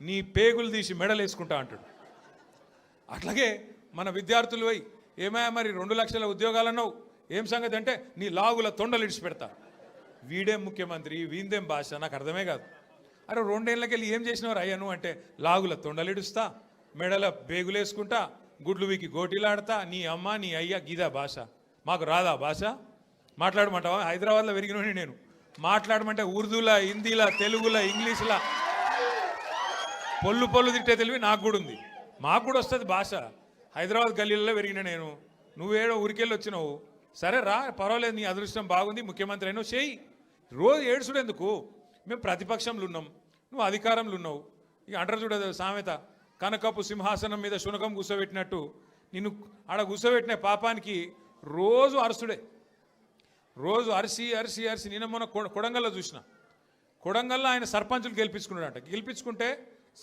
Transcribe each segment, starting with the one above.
నీ పేగులు తీసి మెడలు వేసుకుంటా అంటాడు. అట్లాగే మన విద్యార్థులు పోయి ఏమయ్యా మరి 2 లక్షల ఉద్యోగాలు అన్నావు, ఏం సంగతి అంటే నీ లాగుల తొండలు ఇడిచిపెడతా. వీడేం ముఖ్యమంత్రి, వీందేం భాష, నాకు అర్థమే కాదు. అరే 2 ఏళ్ళకి వెళ్ళి ఏం చేసినవారు అయ్యాను అంటే లాగుల తొండలు ఇడుస్తా, మెడల బేగులేసుకుంటా, గుడ్లు వీకి గోటీలాడతా, నీ అమ్మ నీ అయ్య గీదా భాష. మాకు రాదా భాష? మాట్లాడమంటావా? హైదరాబాద్లో పెరిగినోని నేను. మాట్లాడమంటే ఉర్దూలా, హిందీలా, తెలుగులా, ఇంగ్లీష్లా పొల్లు పొల్లు తిట్టే తెలివి నాకు కూడా ఉంది. మాకు కూడా వస్తుంది భాష. హైదరాబాద్ గల్లీలలో పెరిగిన నేను. నువ్వేడో ఊరికెళ్ళి వచ్చినావు, సరే రా పర్వాలేదు, నీ అదృష్టం బాగుంది, ముఖ్యమంత్రి అయినావు, చేయి. రోజు ఏడుచుడు ఎందుకు? మేము ప్రతిపక్షంలో ఉన్నాం, నువ్వు అధికారంలో ఉన్నావు. ఇక అంటారు చూడదు సామెత, కనకపు సింహాసనం మీద శునకం కూర్చోబెట్టినట్టు నిన్ను ఆడ కూర్చోబెట్టిన పాపానికి రోజు అరసుడే. రోజు అరిసి అరిసి అరిసి. నిన్న మొన్న కొడంగల్లో చూసిన. కొడంగల్లో ఆయన సర్పంచులు గెలిపించుకున్నాడంట. గెలిపించుకుంటే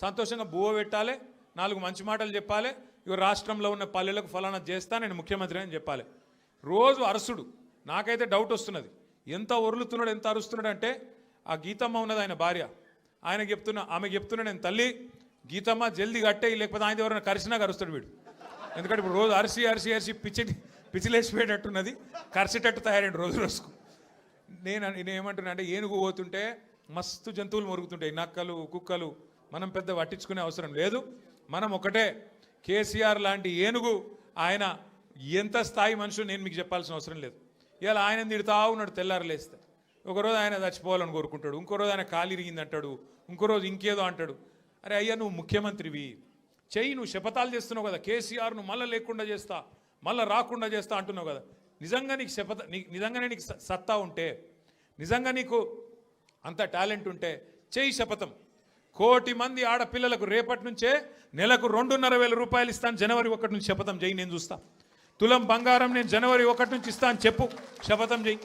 సంతోషంగా బువ్వ పెట్టాలి, 4 మంచి మాటలు చెప్పాలి, ఇక రాష్ట్రంలో ఉన్న పల్లెలకు ఫలానా చేస్తా, నేను ముఖ్యమంత్రి అని చెప్పాలి. రోజు అరసుడు. నాకైతే డౌట్ వస్తున్నది, ఎంత ఒరులుతున్నాడు, ఎంత అరుస్తున్నాడు అంటే ఆ గీతమ్మ ఉన్నది ఆయన భార్య, ఆమె చెప్తున్నా నేను తల్లి గీతమ్మ జల్దీ కట్టేయి, లేకపోతే ఆయన ఎవరైనా కరిసినా కరుస్తాడు వీడు. ఎందుకంటే ఇప్పుడు రోజు అరిసి అరిసి అరిసి పిచ్చిలేసిపోయేటట్టున్నది, కరిసేటట్టు తయారైంది రోజు రోజుకు. నేను ఏమంటున్నా అంటే ఏనుగు పోతుంటే మస్తు జంతువులు మొరుగుతుంటాయి, నక్కలు కుక్కలు. మనం పెద్ద పట్టించుకునే అవసరం లేదు. మనం ఒకటే, కేసీఆర్ లాంటి ఏనుగు ఆయన ఎంత స్థాయి మనుషులు నేను మీకు చెప్పాల్సిన అవసరం లేదు. ఇలా ఆయన తిడుతా ఉన్నాడు తెల్లారు లేస్తే. ఒకరోజు ఆయన చచ్చిపోవాలని కోరుకుంటాడు, ఇంకో రోజు ఆయన కాలు ఇరిగింది అంటాడు, ఇంకో రోజు ఇంకేదో అంటాడు. అరే అయ్యా నువ్వు ముఖ్యమంత్రివి, చెయ్యి. నువ్వు శపథాలు చేస్తున్నావు కదా, కేసీఆర్ నువ్వు మళ్ళీ లేకుండా చేస్తా, మళ్ళీ రాకుండా చేస్తా అంటున్నావు కదా. నిజంగా నీకు నిజంగానే నీకు సత్తా ఉంటే, నిజంగా నీకు అంత టాలెంట్ ఉంటే చెయ్యి శపథం. 1 కోటి మంది ఆడపిల్లలకు రేపటి నుంచే నెలకు 2,500 రూపాయలు ఇస్తాను, జనవరి 1 నుంచి శపథం చెయ్యి, నేను చూస్తా. తులం బంగారం నేను జనవరి 1 నుంచి ఇస్తాను చెప్పు, శపథం చెయ్యి.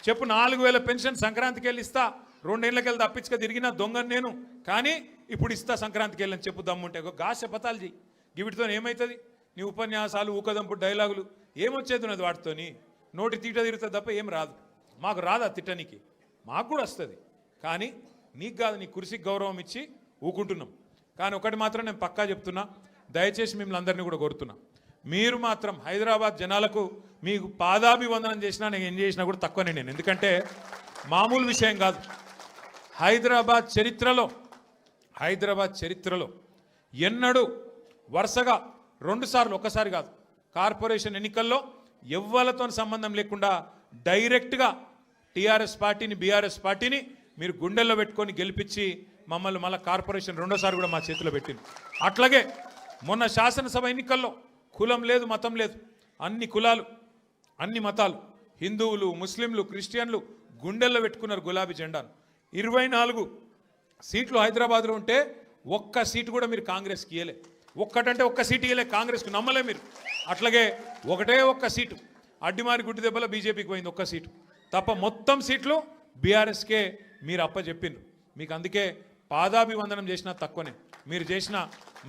చెప్పు 4,000 పెన్షన్ సంక్రాంతికి వెళ్ళి ఇస్తా, 2 ఏళ్ళకి వెళ్ళి తప్పించుక తిరిగిన దొంగను నేను, కానీ ఇప్పుడు ఇస్తా సంక్రాంతికి వెళ్ళని చెప్పు దమ్ముంటే. గా శపథాలు చెయ్యి. వీటితో ఏమవుతుంది? నీ ఉపన్యాసాలు, ఊకదంపుడు డైలాగులు ఏమొచ్చేది ఉన్నది వాటితోని? నోటి తీట తిరుగుతుంది తప్ప ఏం రాదు. మాకు రాదా తిట్టనికి? మాకు కూడా వస్తుంది, కానీ నీకు కాదు. నీ కుర్చీకి గౌరవం ఇచ్చి ఊకుంటున్నాం. కానీ ఒకటి మాత్రం నేను పక్కా చెప్తున్నా, దయచేసి మిమ్మల్ని అందరినీ కూడా కోరుతున్నా, మీరు మాత్రం హైదరాబాద్ జనాలకు మీకు పాదాభివందనం చేసినా, నేను ఏం చేసినా కూడా తక్కువనే నేను. ఎందుకంటే మామూలు విషయం కాదు. హైదరాబాద్ చరిత్రలో ఎన్నడూ వరుసగా 2 సార్లు, ఒకసారి కాదు, కార్పొరేషన్ ఎన్నికల్లో ఎవ్వలతో సంబంధం లేకుండా డైరెక్ట్గా టీఆర్ఎస్ పార్టీని, బీఆర్ఎస్ పార్టీని మీరు గుండెల్లో పెట్టుకొని గెలిపించి మమ్మల్ని మళ్ళీ కార్పొరేషన్ 2సారి కూడా మా చేతిలో పెట్టింది. అట్లాగే మొన్న శాసనసభ ఎన్నికల్లో కులం లేదు, మతం లేదు, అన్ని కులాలు, అన్ని మతాలు, హిందువులు, ముస్లింలు, క్రిస్టియన్లు గుండెల్లో పెట్టుకున్నారు గులాబీ జెండాను. 24 సీట్లు హైదరాబాద్లో ఉంటే ఒక్క సీటు కూడా మీరు కాంగ్రెస్కి ఇయ్యలే. ఒక్కటంటే ఒక్క సీటు ఇయ్యలే కాంగ్రెస్కు, నమ్మలే మీరు. అట్లాగే ఒక్క సీటు అడ్డిమారి గుడ్డి దెబ్బలో బీజేపీకి పోయింది, ఒక్క సీటు తప్ప మొత్తం సీట్లు బీఆర్ఎస్కే మీరు అప్పచెప్పిండ్రు. మీకు అందుకే పాదాభివందనం చేసినా తక్కువనే, మీరు చేసిన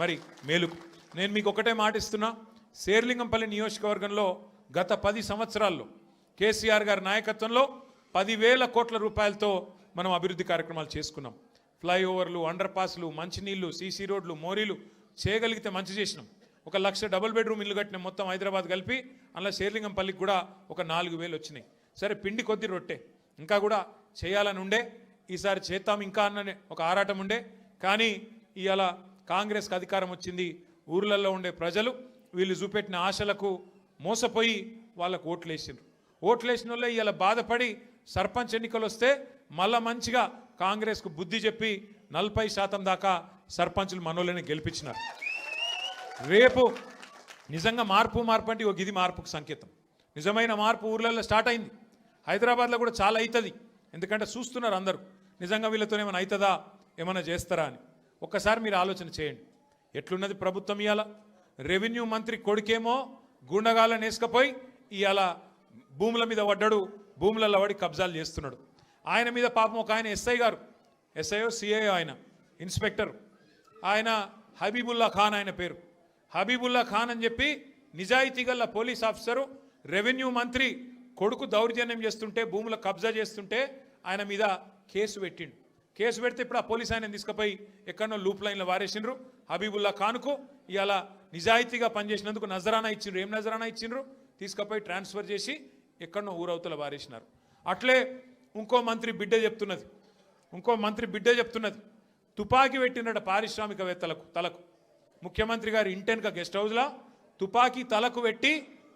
మరి మేలుకు. నేను మీకు ఒకటే మాట ఇస్తున్నా, శేర్లింగంపల్లి నియోజకవర్గంలో గత 10 సంవత్సరాల్లో కేసీఆర్ గారి నాయకత్వంలో 10,000 కోట్ల రూపాయలతో మనం అభివృద్ధి కార్యక్రమాలు చేసుకున్నాం. ఫ్లైఓవర్లు, అండర్ పాస్లు, మంచినీళ్లు, సీసీ రోడ్లు, మోరీలు చేయగలిగితే మంచి చేసినాం. 1 లక్ష డబుల్ బెడ్రూమ్ ఇల్లు కట్టిన మొత్తం హైదరాబాద్ కలిపి, అందులో శేర్లింగంపల్లికి కూడా ఒక 4,000 వచ్చినాయి. సరే పిండి కొద్ది రొట్టె, ఇంకా కూడా చేయాలని ఉండే, ఈసారి చేద్దాం ఇంకా అన్ననే ఒక ఆరాటం ఉండే. కానీ ఇవాళ కాంగ్రెస్కి అధికారం వచ్చింది. ఊర్లలో ఉండే ప్రజలు వీళ్ళు చూపెట్టిన ఆశలకు మోసపోయి వాళ్ళకు ఓట్లేసిండ్రు. ఓట్లేసిన వాళ్ళే ఇవాళ బాధపడి సర్పంచ్ ఎన్నికలు వస్తే మళ్ళా మంచిగా కాంగ్రెస్కు బుద్ధి చెప్పి 40% దాకా సర్పంచులు మనోళ్ళని గెలిపించినారు. రేపు నిజంగా మార్పు అంటే ఒక ఇది మార్పుకు సంకేతం. నిజమైన మార్పు ఊర్లలో స్టార్ట్ అయింది. హైదరాబాద్లో కూడా చాలా అవుతుంది. ఎందుకంటే చూస్తున్నారు అందరూ, నిజంగా వీళ్ళతో ఏమైనా అవుతుందా, ఏమైనా చేస్తారా అని. ఒక్కసారి మీరు ఆలోచన చేయండి, ఎట్లున్నది ప్రభుత్వం. ఇవాళ రెవెన్యూ మంత్రి కొడుకేమో గుండగాళ్ళని వేసుకపోయి ఇవాళ భూముల మీద పడ్డాడు, భూములలో పడి కబ్జాలు చేస్తున్నాడు. ఆయన మీద పాపం ఒక ఆయన ఎస్ఐయో సిఐఓ, ఆయన ఇన్స్పెక్టర్, ఆయన హబీబుల్లా ఖాన్, ఆయన పేరు హబీబుల్లా ఖాన్ అని చెప్పి నిజాయితీ గల పోలీస్ ఆఫీసరు రెవెన్యూ మంత్రి కొడుకు దౌర్జన్యం చేస్తుంటే, భూముల కబ్జా చేస్తుంటే ఆయన మీద కేసు పెట్టిండు. కేసు పెడితే ఇప్పుడు ఆ పోలీస్ ఆయన తీసుకుపోయి ఎక్కడో లూప్ లైన్లో వారేసిండ్రు. హబీబుల్లా ఖాన్కు ఇవాళ నిజాయితీగా పనిచేసినందుకు నజరానా ఇచ్చిండ్రు. ఏం నజరానా ఇచ్చిండ్రు? తీసుకుపోయి ట్రాన్స్ఫర్ చేసి ఎక్కడో ఊరవతల వారేసినారు. అట్లే ఇంకో మంత్రి బిడ్డ చెప్తున్నది, తుపాకీ పెట్టినట పారిశ్రామికవేత్తలకు తలకు. ముఖ్యమంత్రి గారి ఇంటెన్క గెస్ట్ హౌస్లో తుపాకీ తలకు పెట్టి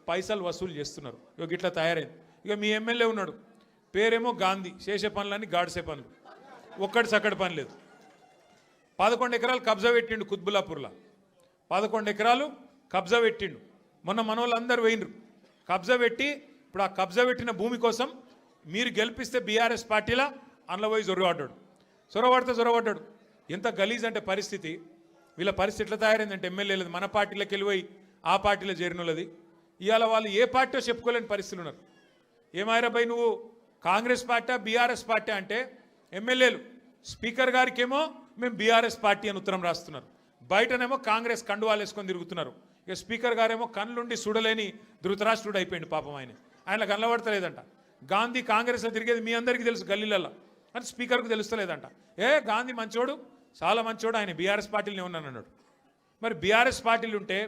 పైసలు వసూలు చేస్తున్నారు. ఇక ఇట్లా తయారైంది. ఇక మీ ఎమ్మెల్యే ఉన్నాడు, పేరేమో గాంధీ, చేసే పనులన్నీ గాడిసే పనులు, ఒక్కటి సక్కడి పని లేదు. 11 ఎకరాలు కబ్జా పెట్టిండు కుత్బుల్లాపూర్లో. 11 ఎకరాలు కబ్జా పెట్టిండు. మొన్న మనోళ్ళందరూ పోయినరు కబ్జా పెట్టి. ఇప్పుడు ఆ కబ్జా పెట్టిన భూమి కోసం మీరు గెలిపిస్తే బీఆర్ఎస్ పార్టీలా అందులో పోయి జొరబడ్డాడు. ఎంత గలీజ్ అంటే పరిస్థితి. వీళ్ళ పరిస్థితి ఎట్లా తయారైందంటే ఎమ్మెల్యేలది మన పార్టీలోకి వెళ్ళిపోయి ఆ పార్టీలో చేరినోళ్ళది. ఇవాళ వాళ్ళు ఏ పార్టీ చెప్పుకోలేని పరిస్థితులు ఉన్నారు. ఏమాయిరాబాయ్ నువ్వు కాంగ్రెస్ పార్టీ బీఆర్ఎస్ పార్టీ అంటే ఎమ్మెల్యేలు స్పీకర్ గారికేమో మేము బీఆర్ఎస్ పార్టీ అని ఉత్తరం రాస్తున్నారు, బయటనేమో కాంగ్రెస్ కండువాలు వేసుకొని తిరుగుతున్నారు. ఇక స్పీకర్ గారేమో కళ్ళుండి చూడలేని ధృతరాష్ట్రుడు అయిపోయింది పాపం. ఆయన కనబడతలేదంట. గాంధీ కాంగ్రెస్లో తిరిగేది మీ అందరికీ తెలుసు గల్లీలలో, అని స్పీకర్కు తెలుస్తలేదంట. గాంధీ మంచోడు, చాలా మంచోడు, ఆయన బీఆర్ఎస్ పార్టీలోనే ఉన్నాను అన్నాడు. మరి బీఆర్ఎస్ పార్టీలు ఉంటే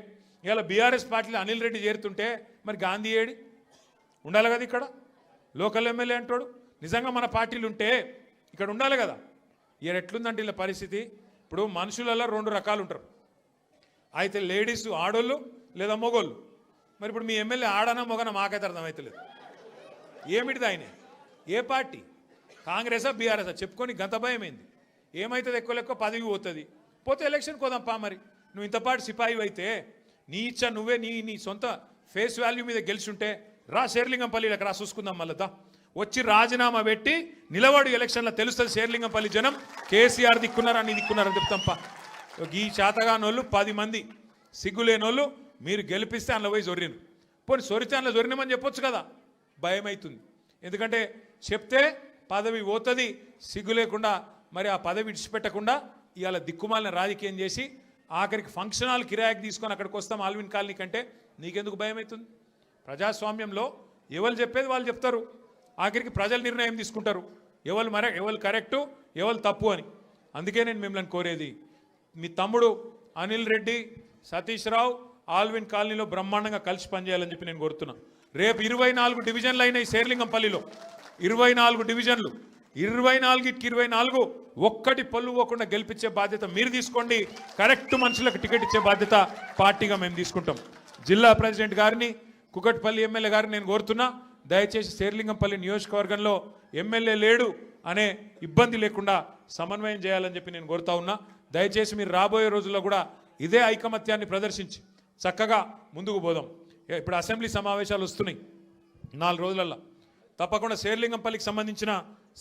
ఇలా బీఆర్ఎస్ పార్టీలో అనిల్ రెడ్డి చేరుతుంటే మరి గాంధీ ఏడి ఉండాలి కదా. ఇక్కడ లోకల్ ఎమ్మెల్యే అంటాడు. నిజంగా మన పార్టీలు ఉంటే ఇక్కడ ఉండాలి కదా. ఎట్లుందంటే ఇలా పరిస్థితి. ఇప్పుడు మనుషులలో 2 రకాలు ఉంటారు, అయితే లేడీస్ ఆడోళ్ళు లేదా మొగోళ్ళు. మరి ఇప్పుడు మీ ఎమ్మెల్యే ఆడనా మొగనా మాకైతే అర్థమవుతలేదు. ఏమిటిది ఆయన? ఏ పార్టీ? కాంగ్రెసా బీఆర్ఎసా? చెప్పుకొని గంత భయమైంది. ఏమవుతుంది? ఎక్కువ పదవి పోతే ఎలక్షన్ కోదాంపా. మరి నువ్వు ఇంతపాటు సిపాయి అయితే నీ ఇచ్చా నువ్వే నీ సొంత ఫేస్ వాల్యూ మీద గెలిచుంటే రా శేర్లింగంపల్లికి రా చూసుకుందాం. మళ్ళా వచ్చి రాజీనామా పెట్టి నిలబడు, ఎలక్షన్లో తెలుస్తుంది శేర్లింగంపల్లి జనం కేసీఆర్ దిక్కున్నారని దిక్కున్నారని చెప్తాంపా. ఈ చేతగానోళ్ళు 10 మంది సిగ్గులేనోళ్ళు మీరు గెలిపిస్తే అందులో పోయి జొర్రిను. పోనీ సొరితే అందులో జొరినమని చెప్పొచ్చు కదా. భయం అవుతుంది. ఎందుకంటే చెప్తే పదవి పోతుంది, సిగ్గు లేకుండా మరి ఆ పదవి విడిచిపెట్టకుండా ఇవాళ దిక్కుమాలిన రాజకీయం చేసి ఆఖరికి ఫంక్షన్ హాల్ కిరాయికి తీసుకొని అక్కడికి వస్తాం ఆల్విన్ కాలనీ కంటే నీకెందుకు భయం అవుతుంది? ప్రజాస్వామ్యంలో ఎవరు చెప్పేది వాళ్ళు చెప్తారు, ఆఖరికి ప్రజలు నిర్ణయం తీసుకుంటారు ఎవరు కరెక్టు ఎవరు తప్పు అని. అందుకే నేను మిమ్మల్ని కోరేది, మీ తమ్ముడు అనిల్ రెడ్డి, సతీష్ రావు ఆల్విన్ కాలనీలో బ్రహ్మాండంగా కలిసి పనిచేయాలని చెప్పి నేను కోరుతున్నా. రేపు 24 డివిజన్లు అయినాయి శేర్లింగంపల్లిలో. 24 డివిజన్లు, 24కి 24 ఒక్కటి పొల్లు పోకుండా గెలిపించే బాధ్యత మీరు తీసుకోండి. కరెక్ట్ మనుషులకు టికెట్ ఇచ్చే బాధ్యత పార్టీగా మేము తీసుకుంటాం. జిల్లా ప్రెసిడెంట్ గారిని, కుకట్పల్లి ఎమ్మెల్యే గారిని నేను కోరుతున్నా, దయచేసి శేర్లింగంపల్లి నియోజకవర్గంలో ఎమ్మెల్యే లేడు అనే ఇబ్బంది లేకుండా సమన్వయం చేయాలని చెప్పి నేను కోరుతా ఉన్నా. దయచేసి మీరు రాబోయే రోజుల్లో కూడా ఇదే ఐకమత్యాన్ని ప్రదర్శించి చక్కగా ముందుకు పోదాం. ఇప్పుడు అసెంబ్లీ సమావేశాలు వస్తున్నాయి 4 రోజులల్లో. తప్పకుండా శేర్లింగంపల్లికి సంబంధించిన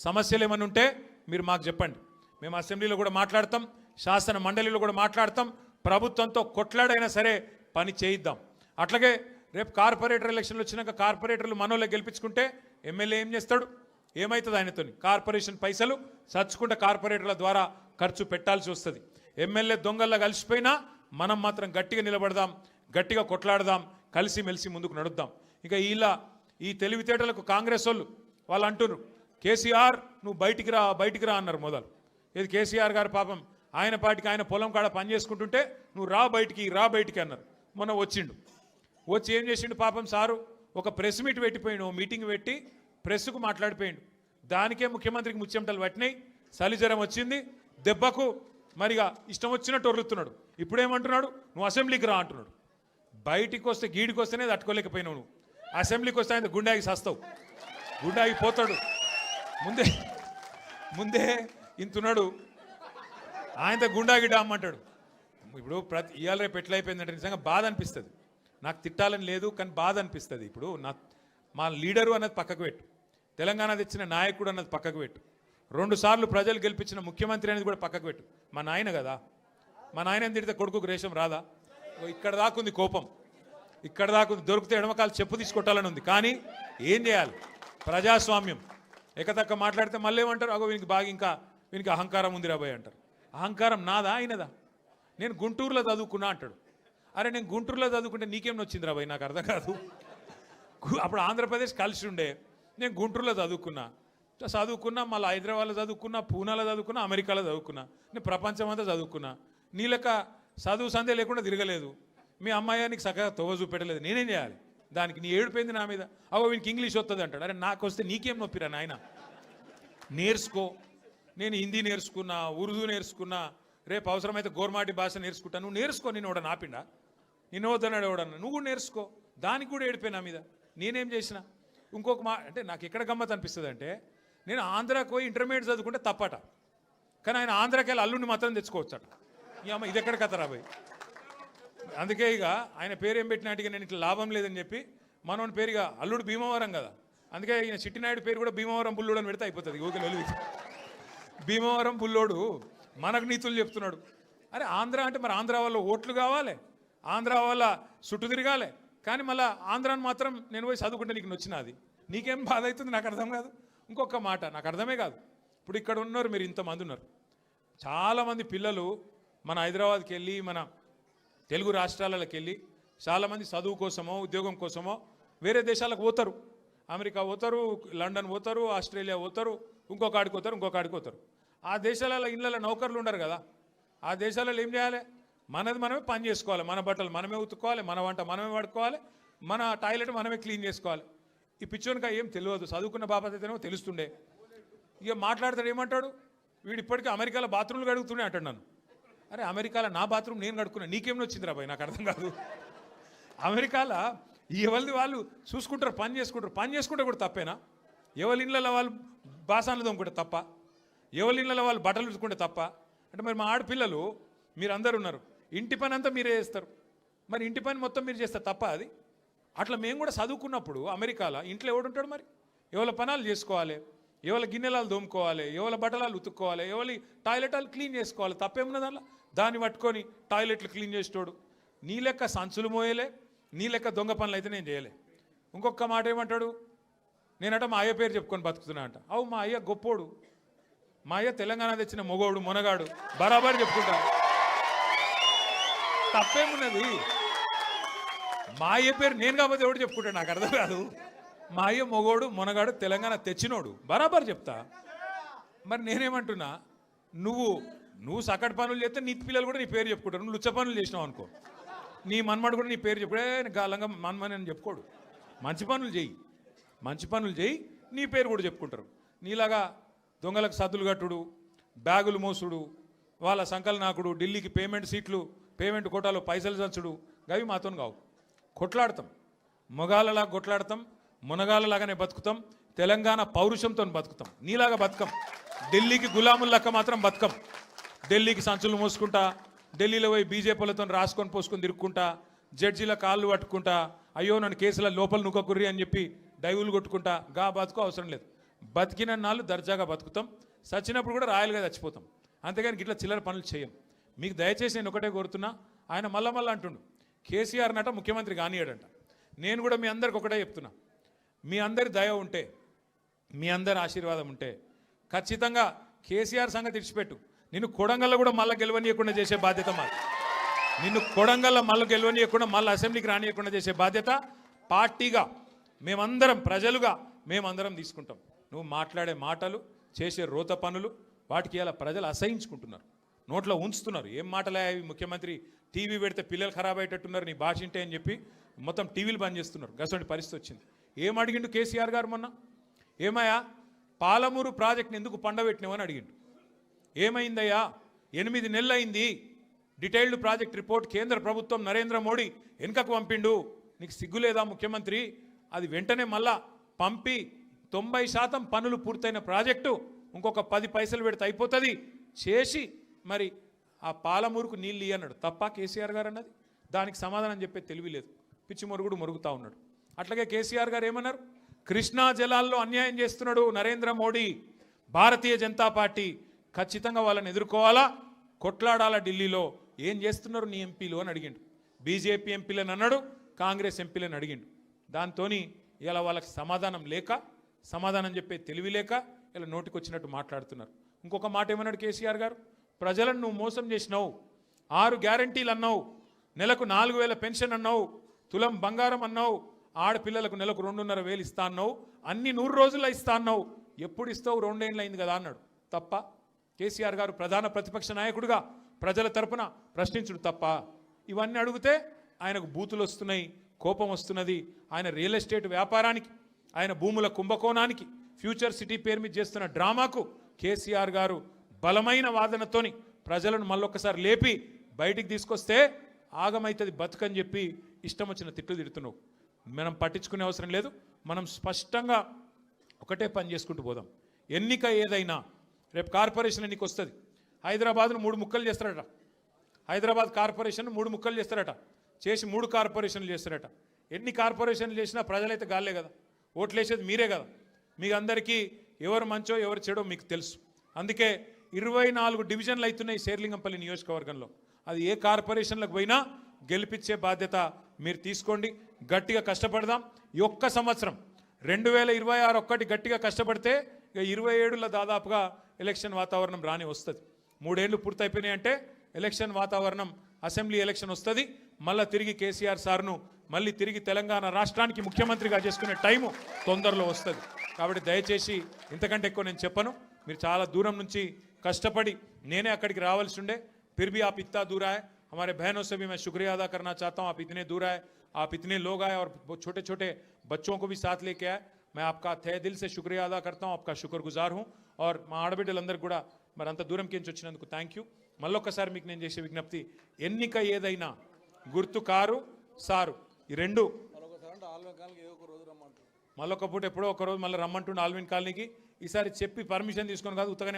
సమస్యలు ఏమైనా ఉంటే మీరు మాకు చెప్పండి. మేము అసెంబ్లీలో కూడా మాట్లాడతాం, శాసన మండలిలో కూడా మాట్లాడతాం. ప్రభుత్వంతో కొట్లాడైనా సరే పని చేయిద్దాం. అట్లాగే రేపు కార్పొరేటర్ ఎలక్షన్లు వచ్చినాక కార్పొరేటర్లు మనోళ్ళే గెలిపించుకుంటే ఎమ్మెల్యే ఏం చేస్తాడు? ఏమవుతుంది ఆయనతో? కార్పొరేషన్ పైసలు చచ్చుకుంటే కార్పొరేటర్ల ద్వారా ఖర్చు పెట్టాల్సి వస్తుంది. ఎమ్మెల్యే దొంగల్లా కలిసిపోయినా మనం మాత్రం గట్టిగా నిలబడదాం, గట్టిగా కొట్లాడదాం, కలిసిమెలిసి ముందుకు నడుద్దాం. ఇక ఈ తెలివితేటలకు కాంగ్రెస్ వాళ్ళు అంటున్నారు, కేసీఆర్ నువ్వు బయటికి రా అన్నారు మొదలు. ఇది కేసీఆర్ గారు పాపం ఆయన పార్టీకి ఆయన పొలం కాడ పని చేసుకుంటుంటే నువ్వు రా బయటికి అన్నారు. మొన్న వచ్చి ఏం చేసిండు పాపం సారు? ఒక ప్రెస్ మీట్ పెట్టిపోయిండు, మీటింగ్ పెట్టి ప్రెస్కు మాట్లాడిపోయిండు. దానికే ముఖ్యమంత్రికి ముచ్చెమటలు పట్టినాయి, చలిజ్వరం వచ్చింది, దెబ్బకు మరిగా ఇష్టం వచ్చినట్టు ఒర్రుతున్నాడు. ఇప్పుడేమంటున్నాడు? నువ్వు అసెంబ్లీకి రా అంటున్నాడు. బయటికి వస్తే గీడికి వస్తేనే తట్టుకోలేకపోయినావు నువ్వు. అసెంబ్లీకి వస్తే ఆయన గుండాకి సస్తావు, గుండాకి పోతాడు. ముందే ఇంతున్నాడు, ఆయనతో గుండాకి డామ్మంటాడు. ఇప్పుడు ఇవాళ రేపు ఎట్లయిపోయిందంటే నిజంగా బాధ అనిపిస్తుంది. నాకు తిట్టాలని లేదు కానీ బాధ అనిపిస్తుంది. ఇప్పుడు మా లీడరు అన్నది పక్కకు పెట్టు, తెలంగాణ తెచ్చిన నాయకుడు అన్నది పక్కకు పెట్టు, 2 సార్లు ప్రజలు గెలిపించిన ముఖ్యమంత్రి అనేది కూడా పక్కకు పెట్టు. మా నాయన కదా, మా నాయన తిడితే కొడుకుకు రేషం రాదా? ఇక్కడ దాకుంది కోపం, ఇక్కడ దాకుంది. దొరికితే ఎడమకాలు చెప్పు తీసుకొట్టాలని ఉంది. కానీ ఏం చేయాలి? ప్రజాస్వామ్యం. ఎకతక్క మాట్లాడితే మళ్ళీ ఏమంటారు? అగో వీనికి అహంకారం ఉంది రాబోయ్ అంటారు. అహంకారం నాదా ఆయనదా? నేను గుంటూరులో చదువుకున్నా అంటాడు. అరే నేను గుంటూరులో చదువుకుంటే నీకేం వచ్చింది రాబోయ్? నాకు అర్థం కాదు. అప్పుడు ఆంధ్రప్రదేశ్ కలిసి ఉండే, నేను గుంటూరులో చదువుకున్నా, చదువుకున్నా, మళ్ళీ హైదరాబాద్లో చదువుకున్నా, పూనాలో చదువుకున్నా, అమెరికాలో చదువుకున్నా, నేను ప్రపంచం అంతా చదువుకున్నా. నీ లెక్క చదువు సందే లేకుండా తిరగలేదు. మీ అమ్మాయి నీకు చక్కగా తొవ్వ చూపెట్టలేదు. నేనేం చేయాలి దానికి? నీ ఏడిపోయింది నా మీద. అవో వీనికి ఇంగ్లీష్ వస్తుంది అంటాడు. అరే నాకు వస్తే నీకేం నొప్పిరా నాయన? నేర్చుకో. నేను హిందీ నేర్చుకున్నా, ఉర్దూ నేర్చుకున్నా, రేపు అవసరమైతే గోర్మాటి భాష నేర్చుకుంటా. నువ్వు నేర్చుకో. నేను ఎవడ నాపిండా? నేను వద్దన్నాడు ఎవడన్నా. నువ్వు కూడా నేర్చుకో. దానికి కూడా ఏడిపోయినా మీద. నేనేం చేసిన? ఇంకొక అంటే నాకు ఎక్కడ గమ్మత్ అనిపిస్తుంది అంటే, నేను ఆంధ్రాకి పోయి ఇంటర్మీడియట్ చదువుకుంటే తప్పట, కానీ ఆయన ఆంధ్రాకి వెళ్ళి అల్లుడిని మాత్రం తెచ్చుకోవచ్చట. ఈ అమ్మ ఇది ఎక్కడ కథ రాబోయ్. అందుకే ఇక ఆయన పేరు ఏం పెట్టినట్టుగా నేను ఇట్లా లాభం లేదని చెప్పి మనోని పేరుగా అల్లుడు భీమవరం కదా, అందుకే ఈయన చిట్టినాయుడు పేరు కూడా భీమవరం బుల్లోడు అని పెడితే అయిపోతుంది. ఓకే, భీమవరం బుల్లోడు మనకు నీతులు చెప్తున్నాడు. అరే ఆంధ్ర అంటే మరి ఆంధ్ర వల్ల ఓట్లు కావాలి, ఆంధ్ర వల్ల చుట్టూ తిరగాలి, కానీ మళ్ళీ ఆంధ్రాని మాత్రం నేను పోయి చదువుకుంటే నీకు నచ్చినది. నీకేం బాధ అవుతుంది? నాకు అర్థం కాదు. ఇంకొక మాట నాకు అర్థమే కాదు. ఇప్పుడు ఇక్కడ ఉన్నారు మీరు, ఇంతమంది ఉన్నారు, చాలామంది పిల్లలు మన హైదరాబాద్కి వెళ్ళి, మన తెలుగు రాష్ట్రాలకు వెళ్ళి చాలామంది చదువు కోసమో ఉద్యోగం కోసమో వేరే దేశాలకు పోతారు. అమెరికా పోతారు, లండన్ పోతారు, ఆస్ట్రేలియా పోతారు, ఇంకొక ఆడికి పోతారు. ఆ దేశాలలో ఇళ్ళలో నౌకర్లు ఉండరు కదా. ఆ దేశాలలో ఏం చేయాలి? మనది మనమే పని చేసుకోవాలి, మన బట్టలు మనమే ఉతుక్కోవాలి, మన వంట మనమే వాడుకోవాలి, మన టాయిలెట్ మనమే క్లీన్ చేసుకోవాలి. ఈ పిచ్చోనికా ఏం తెలియదు. చదువుకున్న బాపతేనేమో తెలుస్తుండే. ఇక మాట్లాడతాడు, ఏమంటాడు వీడు, ఇప్పటికీ అమెరికాలో బాత్రూమ్లు కడుగుతూనే అంటాడు నన్ను. అరే అమెరికాలో నా బాత్రూమ్ నేను కడుక్కున్నా, నీకేం వచ్చింది రాబాయ్? నాకు అర్థం కాదు. అమెరికాలో ఎవరిది వాళ్ళు చూసుకుంటారు, పని చేసుకుంటే కూడా తప్పేనా? ఎవరి ఇళ్ళలో వాళ్ళు బాసాన్లు తోముకుంటే తప్ప, ఎవరి ఇళ్ళలో వాళ్ళు బట్టలు ఉతుకుంటే తప్ప? అంటే మరి మా ఆడపిల్లలు మీరందరూ ఉన్నారు, ఇంటి పని అంతా మీరే చేస్తారు, మరి ఇంటి పని మొత్తం మీరు చేస్తారు తప్ప అది? అట్లా మేము కూడా చదువుకున్నప్పుడు అమెరికాలో ఇంట్లో ఎవడుంటాడు మరి? ఎవరి పనాలు చేసుకోవాలి, ఎవరి గిన్నెలాలు దోముకోవాలి, ఎవరి బట్టలాలు ఉతుక్కోవాలి, ఎవరి టాయిలెట్లు క్లీన్ చేసుకోవాలి. తప్పేమున్నది అలా? దాన్ని పట్టుకొని టాయిలెట్లు క్లీన్ చేసేటోడు నీ లెక్క సంచులు మోయలే, నీ లెక్క దొంగ పనులు అయితే నేను చేయలే. ఇంకొక మాట ఏమంటాడు, నేనట మా అయ్య పేరు చెప్పుకొని బతుకుతున్నా అంట. అవు మా అయ్య గొప్పోడు, మా అయ్య తెలంగాణ తెచ్చిన మొగోడు మునగాడు, బరాబర్ చెప్పుకుంటా. తప్పేమున్నది? మా అయ్య పేరు నేను కాకపోతే ఎవడు చెప్పుకుంటాడు? నాకు అర్థం కాదు. మా అయ్య మొగోడు మునగాడు తెలంగాణ తెచ్చినోడు, బరాబర్ చెప్తా. మరి నేనేమంటున్నా, నువ్వు సకటి పనులు చేస్తే నీ పిల్లలు కూడా నీ పేరు చెప్పుకుంటారు. నువ్వు లుచ్చ పనులు చేసినావు అనుకో, నీ మన్మడు కూడా నీ పేరు చెప్పుడే గాలంగా మన్మని అని చెప్పుకోడు. మంచి పనులు చేయి, నీ పేరు కూడా చెప్పుకుంటారు. నీలాగా దొంగలకు సద్దులు కట్టుడు, బ్యాగులు మోసుడు, వాళ్ళ సంకల్ నాకుడు, ఢిల్లీకి పేమెంట్ కోటాలో పైసలు చంచుడు, గవి మాతో కావు. కొట్లాడతాం, మొగాళ్ళలా కొట్లాడతాం, మునగాళ్ళలాగానే బతుకుతాం, తెలంగాణ పౌరుషంతో బతుకుతాం. నీలాగా బతుకం, ఢిల్లీకి గులాములక్క మాత్రం బతుకం. ఢిల్లీకి సంచులు మోసుకుంటా, ఢిల్లీలో పోయి బీజేపీలతో రాసుకొని పోసుకొని తిరుక్కుంటా, జడ్జీల కాళ్ళు పట్టుకుంటా, అయ్యో నన్ను కేసుల లోపల నుక్కకుర్రి అని చెప్పి డైవులు కొట్టుకుంటా, బతుకు అవసరం లేదు. బతికిన నాళ్ళు దర్జాగా బతుకుతాం, చచ్చినప్పుడు కూడా రాయలుగా చచ్చిపోతాం. అంతేగాని ఇట్లా చిల్లర పనులు చేయం. మీకు దయచేసి నేను ఒకటే కోరుతున్నా, ఆయన మళ్ళా అంటుండు కేసీఆర్ నట ముఖ్యమంత్రి కానియాడంట. నేను కూడా మీ అందరికి ఒకటే చెప్తున్నా, మీ అందరి దయ ఉంటే, మీ అందరి ఆశీర్వాదం ఉంటే ఖచ్చితంగా కేసీఆర్ సంగతి ఇడిచిపెట్టు, నిన్ను కొడంగల్లో కూడా మళ్ళీ గెలవనీయకుండా చేసే బాధ్యత మాది. నిన్ను కొడంగల్లో మళ్ళీ గెలవనీయకుండా, మళ్ళీ అసెంబ్లీకి రానియకుండా చేసే బాధ్యత పార్టీగా మేమందరం, ప్రజలుగా మేమందరం తీసుకుంటాం. నువ్వు మాట్లాడే మాటలు, చేసే రోత పనులు, వాటికి ఇలా ప్రజలు అసహించుకుంటున్నారు, నోట్లో ఉంచుతున్నారు. ఏం మాటలే ముఖ్యమంత్రి, టీవీ పెడితే పిల్లలు ఖరాబ్ అయ్యేటట్టున్నారు నీ భాష ఇంటే అని చెప్పి మొత్తం టీవీలు బంద్ చేస్తున్నారు. గసంటి పరిస్థితి వచ్చింది. ఏం అడిగిండు కేసీఆర్ గారు మొన్న? ఏమయ్యా పాలమూరు ప్రాజెక్ట్ని ఎందుకు పండబెట్టినావని అడిగిండు. ఏమైందయ్యా, 8 నెలలు అయింది, డీటెయిల్డ్ ప్రాజెక్ట్ రిపోర్ట్ కేంద్ర ప్రభుత్వం నరేంద్ర మోడీ వెనుకకు పంపిండు, నీకు సిగ్గులేదా ముఖ్యమంత్రి? అది వెంటనే మళ్ళా పంపి 90% పనులు పూర్తయిన ప్రాజెక్టు ఇంకొక 10 పైసలు పెడితే అయిపోతుంది చేసి మరి ఆ పాలమూరుకు నీళ్ళు ఇయ్యన్నాడు. తప్ప కేసీఆర్ గారు అన్నది? దానికి సమాధానం చెప్పే తెలివి లేదు, పిచ్చి మొరుగుడు మొరుగుతూ ఉన్నాడు. అట్లాగే కేసీఆర్ గారు ఏమన్నారు, కృష్ణా జలాల్లో అన్యాయం చేస్తున్నాడు నరేంద్ర మోడీ, భారతీయ జనతా పార్టీ ఖచ్చితంగా వాళ్ళని ఎదుర్కోవాలా, కొట్లాడాలా, ఢిల్లీలో ఏం చేస్తున్నారు నీ ఎంపీలు అని అడిగిండు. బీజేపీ ఎంపీలను అన్నాడు, కాంగ్రెస్ ఎంపీలను అడిగిండు. దాంతో ఇలా వాళ్ళకి సమాధానం చెప్పే తెలివి లేక ఇలా నోటికి వచ్చినట్టు మాట్లాడుతున్నారు. ఇంకొక మాట ఏమన్నాడు కేసీఆర్ గారు, ప్రజలను నువ్వు మోసం చేసినావు, 6 గ్యారంటీలు అన్నావు, నెలకు 4,000 పెన్షన్ అన్నావు, తులం బంగారం అన్నావు, ఆడపిల్లలకు నెలకు 2,500 ఇస్తా అన్నావు, అన్ని 100 రోజుల్లో ఇస్తా అన్నావు, ఎప్పుడు ఇస్తావు 2 ఏళ్ళు అయింది కదా అన్నాడు. తప్ప? కేసీఆర్ గారు ప్రధాన ప్రతిపక్ష నాయకుడిగా ప్రజల తరపున ప్రశ్నించుడు తప్ప? ఇవన్నీ అడిగితే ఆయనకు బూతులు వస్తున్నాయి, కోపం వస్తున్నది. ఆయన రియల్ ఎస్టేట్ వ్యాపారానికి, ఆయన భూముల కుంభకోణానికి, ఫ్యూచర్ సిటీ పేరు మీద చేస్తున్న డ్రామాకు కేసీఆర్ గారు బలమైన వాదనతోని ప్రజలను మళ్ళొక్కసారి లేపి బయటికి తీసుకొస్తే ఆగమైతుంది బతుకని చెప్పి ఇష్టం వచ్చిన తిట్లు తిడుతున్నావు. మనం పట్టించుకునే అవసరం లేదు. మనం స్పష్టంగా ఒకటే పని చేసుకుంటూ పోదాం. ఎన్నిక ఏదైనా రేపు కార్పొరేషన్ ఎన్నిక వస్తుంది. హైదరాబాద్ను 3 ముక్కలు చేస్తారట. హైదరాబాద్ కార్పొరేషన్ 3 ముక్కలు చేస్తారట. చేసి 3 కార్పొరేషన్లు చేస్తారట. ఎన్ని కార్పొరేషన్లు చేసినా ప్రజలైతే గాలే కదా, ఓట్లు వేసేది మీరే కదా. మీకు అందరికీ ఎవరు మంచో ఎవరు చెడో మీకు తెలుసు. అందుకే 24 డివిజన్లు అవుతున్నాయి శేర్లింగంపల్లి నియోజకవర్గంలో. అది ఏ కార్పొరేషన్లకు పోయినా గెలిపించే బాధ్యత మీరు తీసుకోండి. గట్టిగా కష్టపడదాం. ఈ ఒక్క సంవత్సరం 2026 ఒక్కటి గట్టిగా కష్టపడితే ఇక 27లో దాదాపుగా ఎలక్షన్ వాతావరణం రాని వస్తుంది. 3 ఏళ్ళు పూర్తయిపోయినాయి అంటే ఎలక్షన్ వాతావరణం, అసెంబ్లీ ఎలక్షన్ వస్తుంది. మళ్ళీ తిరిగి కేసీఆర్ సార్ను మళ్ళీ తిరిగి తెలంగాణ రాష్ట్రానికి ముఖ్యమంత్రిగా చేసుకునే టైము తొందరలో వస్తుంది. కాబట్టి దయచేసి ఇంతకంటే ఎక్కువ నేను చెప్పను. మీరు చాలా దూరం నుంచి కష్టపడి నేనే అక్కడికి రావాల్సి ఉండే. फिर भी आप इतना दूर आए, हमारे बहनों से भी मैं शुक्रिया अदा करना चाहता हूँ. आप इतने दूर आए, आप इतने लोग आए और छोटे छोटे बच्चों को भी साथ लेके आए. मैं आपका तहे दिल से शुक्रिया अदा करता हूँ, आपका शुक्रगुजार हूँ. और మా ఆడబిడ్డలందరూ కూడా మరి అంత దూరం కించి వచ్చినందుకు థ్యాంక్ యూ. మళ్ళొక్కసారి మీకు నేను చేసే విజ్ఞప్తి, ఎన్నిక ఏదైనా గుర్తు కారు సారు ఈ రెండు. మళ్ళొక పూట ఎప్పుడో ఒక రోజు మళ్ళీ రమ్మంటుండే ఆల్విన్ కాలనీకి. ఈసారి చెప్పి పర్మిషన్ తీసుకొని కాదు, ఉత్తగానే